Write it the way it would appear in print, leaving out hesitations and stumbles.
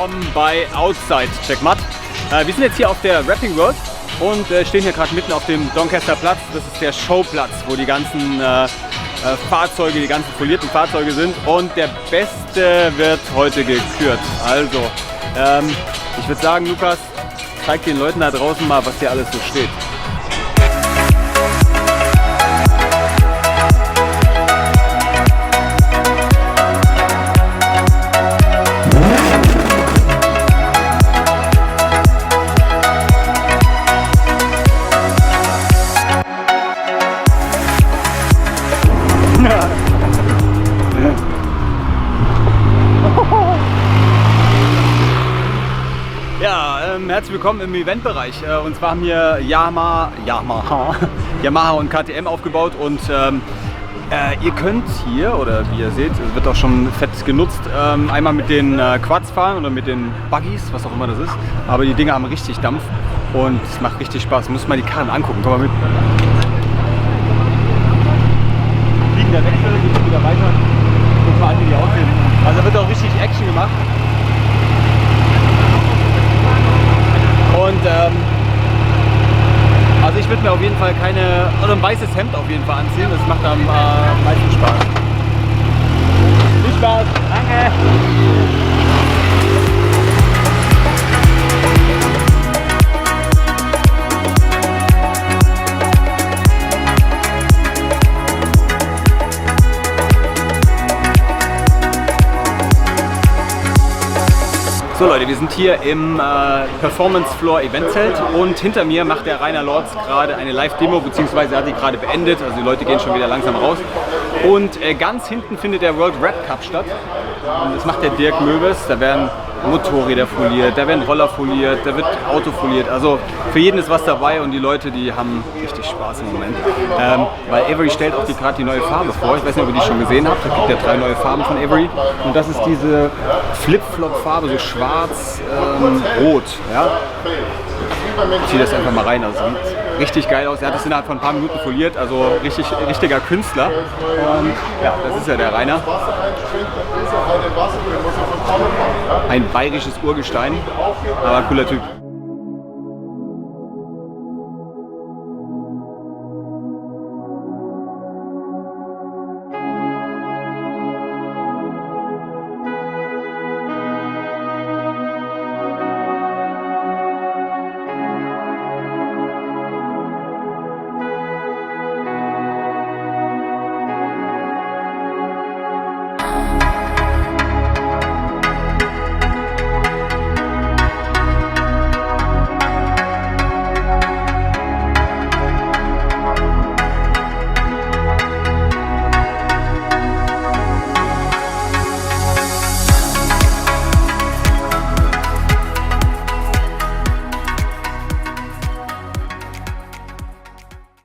willkommen bei Outside Checkmat. Wir sind jetzt hier auf der Wrapping World und stehen hier gerade mitten auf dem Doncaster Platz. Das ist der Showplatz, wo die ganzen Fahrzeuge, die ganzen folierten Fahrzeuge sind. Und der Beste wird heute gekürt. Also, ich würde sagen, Lukas, zeig den Leuten da draußen mal, was hier alles so steht. Herzlich willkommen im Eventbereich. Und zwar haben hier Yamaha und KTM aufgebaut und ihr könnt hier, oder wie ihr seht, es wird auch schon fett genutzt, einmal mit den Quads fahren oder mit den Buggies, was auch immer das ist. Aber die Dinger haben richtig Dampf und es macht richtig Spaß. Müsst mal die Karren angucken, komm mal mit. Fliegender Wechsel, geht wieder weiter. Guck mal an, wie die aussehen. Also da wird auch richtig Action gemacht. Und also ich würde mir auf jeden Fall ein weißes Hemd auf jeden Fall anziehen, das macht am meisten Spaß. Viel Spaß, danke! So Leute, wir sind hier im Performance Floor Eventzelt und hinter mir macht der Rainer Lorz gerade eine Live-Demo, beziehungsweise hat die gerade beendet, also die Leute gehen schon wieder langsam raus. Und ganz hinten findet der World Rap Cup statt. Und das macht der Dirk Möbes, da werden Motorräder foliert, da werden Roller foliert, da wird Auto foliert. Also für jeden ist was dabei und die Leute, die haben richtig Spaß im Moment. Weil Avery stellt auch gerade die neue Farbe vor. Ich weiß nicht, ob ihr die schon gesehen habt. Es gibt ja 3 neue Farben von Avery. Und das ist diese Flip-Flop-Farbe, so schwarz, rot. Ja? Ich ziehe das einfach mal rein. Also sieht richtig geil aus. Er hat das innerhalb von ein paar Minuten foliert. Also richtiger Künstler. Und ja, das ist ja der Rainer. Ein bayerisches Urgestein, aber cooler Typ.